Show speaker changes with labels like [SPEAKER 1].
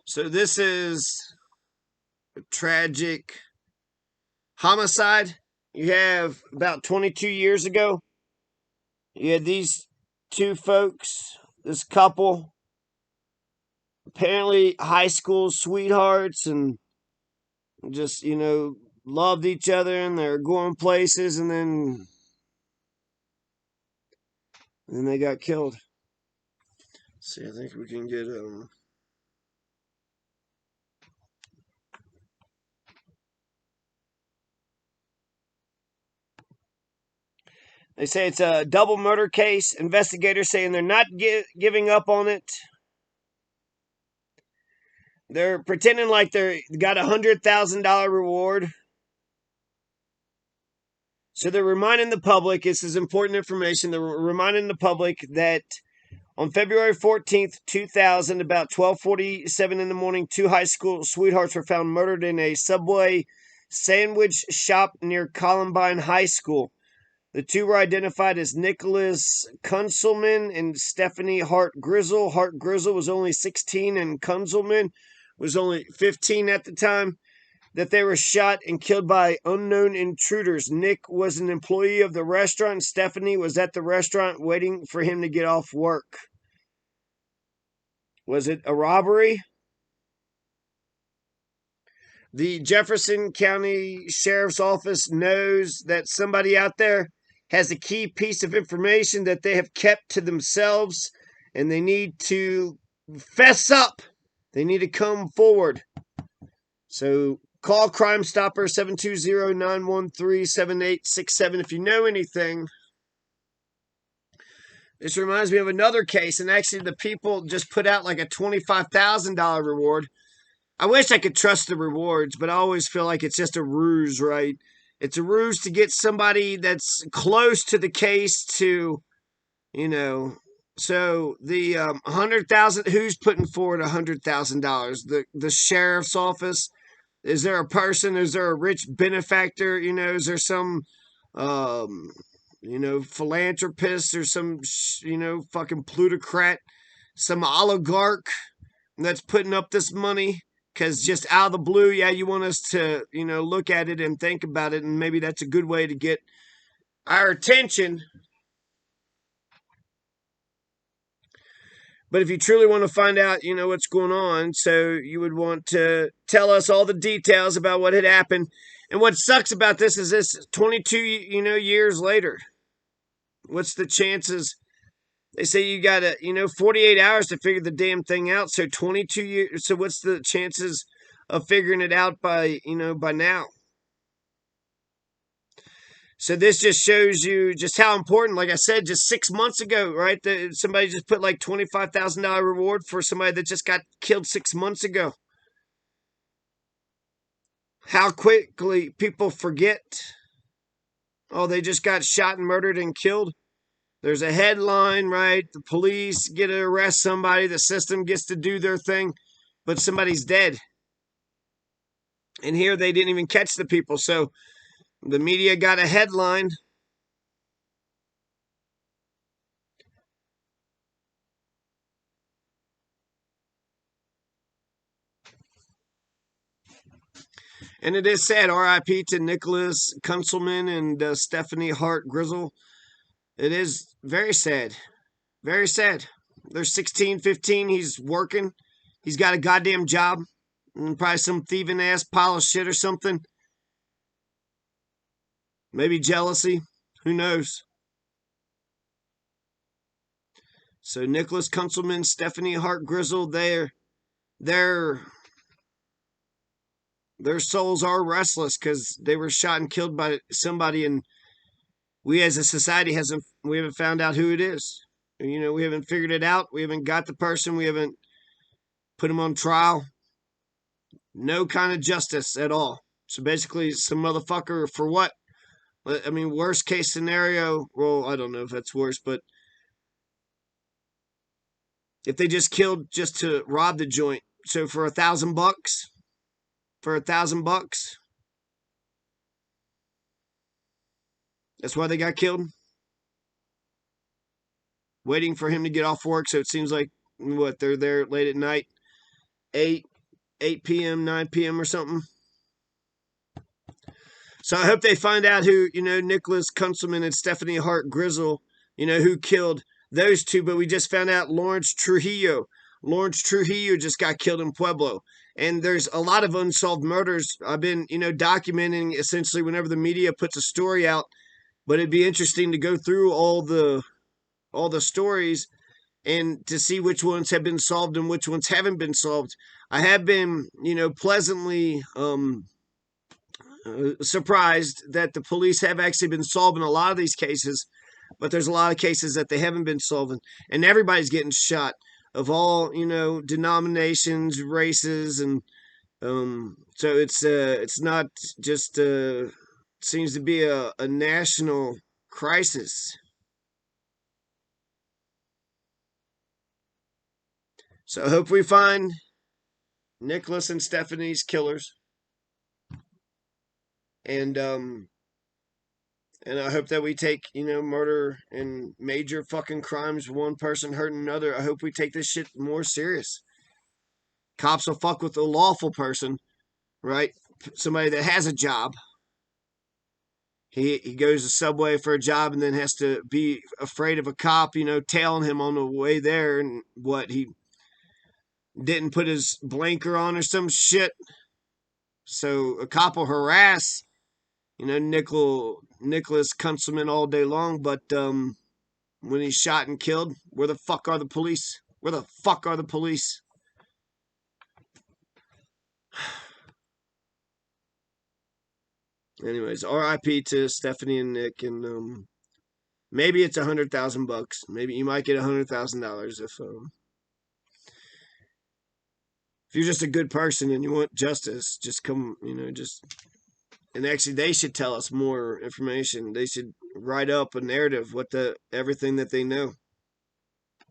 [SPEAKER 1] So this is a tragic homicide. You have about 22 years ago, you had these two folks, this couple, apparently high school sweethearts, and just, loved each other, and they're going places, and then they got killed. Let's see, I think we can get they say it's a double murder case. Investigators saying they're not giving up on it. They're pretending like they got $100,000 reward. So they're reminding the public, this is important information, they're reminding the public that on February 14th, 2000, about 12:47 in the morning, two high school sweethearts were found murdered in a Subway sandwich shop near Columbine High School. The two were identified as Nicholas Kunselman and Stephanie Hart Grizzle. Hart Grizzle was only 16 and Kunselman was only 15 at the time that they were shot and killed by unknown intruders. Nick was an employee of the restaurant, and Stephanie was at the restaurant waiting for him to get off work. Was it a robbery? The Jefferson County Sheriff's Office knows that somebody out there has a key piece of information that they have kept to themselves, and they need to fess up. They need to come forward. So call Crime Stopper 720-913-7867 if you know anything. This reminds me of another case, and actually the people just put out like a $25,000 reward. I wish I could trust the rewards, but I always feel like it's just a ruse, right? It's a ruse to get somebody that's close to the case to, So the 100,000. Who's putting forward $100,000? The sheriff's office. Is there a person? Is there a rich benefactor? Is there some, philanthropist or some, fucking plutocrat, some oligarch that's putting up this money? Because just out of the blue, yeah, you want us to, look at it and think about it, and maybe that's a good way to get our attention. But if you truly want to find out, what's going on, so you would want to tell us all the details about what had happened. And what sucks about this is this 22, years later. What's the chances? They say you got 48 hours to figure the damn thing out. So 22 years. So what's the chances of figuring it out by now? So this just shows you just how important, like I said, just 6 months ago, right? Somebody just put like $25,000 reward for somebody that just got killed 6 months ago. How quickly people forget. Oh, they just got shot and murdered and killed. There's a headline, right? The police get to arrest somebody. The system gets to do their thing, but somebody's dead. And here they didn't even catch the people. So the media got a headline. And it is sad. R.I.P. to Nicholas Kunselman and Stephanie Hart Grizzle. It is very sad. Very sad. They're 16, 15. He's working. He's got a goddamn job. And probably some thieving ass pile of shit or something. Maybe jealousy. Who knows? So Nicholas Kunselman, Stephanie Hart Grizzle, their souls are restless because they were shot and killed by somebody, and we as a society haven't found out who it is. We haven't figured it out. We haven't got the person. We haven't put him on trial. No kind of justice at all. So basically, some motherfucker for what? I mean, worst case scenario. Well, I don't know if that's worse, but if they just killed just to rob the joint, so for $1,000, that's why they got killed. Waiting for him to get off work, so it seems like they're there late at night, 8, 8 p.m., 9 p.m. or something. So I hope they find out who, Nicholas Kunselman and Stephanie Hart Grizzle, who killed those two. But we just found out Lawrence Trujillo. Lawrence Trujillo just got killed in Pueblo. And there's a lot of unsolved murders. I've been, documenting essentially whenever the media puts a story out. But it'd be interesting to go through all the stories and to see which ones have been solved and which ones haven't been solved. I have been, pleasantly surprised that the police have actually been solving a lot of these cases, but there's a lot of cases that they haven't been solving, and everybody's getting shot of all denominations, races, and so it's not just seems to be a national crisis. So I hope we find Nicholas and Stephanie's killers, and I hope that we take, murder and major fucking crimes, one person hurting another. I hope we take this shit more serious. Cops will fuck with a lawful person, right? Somebody that has a job. He goes to Subway for a job and then has to be afraid of a cop, tailing him on the way there, and what, he didn't put his blinker on or some shit. So a cop will harass, Nicholas Kunselman all day long, but when he's shot and killed, where the fuck are the police? Where the fuck are the police? Anyways, R.I.P. to Stephanie and Nick, and maybe it's $100,000. Maybe you might get $100,000 if you're just a good person and you want justice. Just come, and actually they should tell us more information. They should write up a narrative, everything that they know.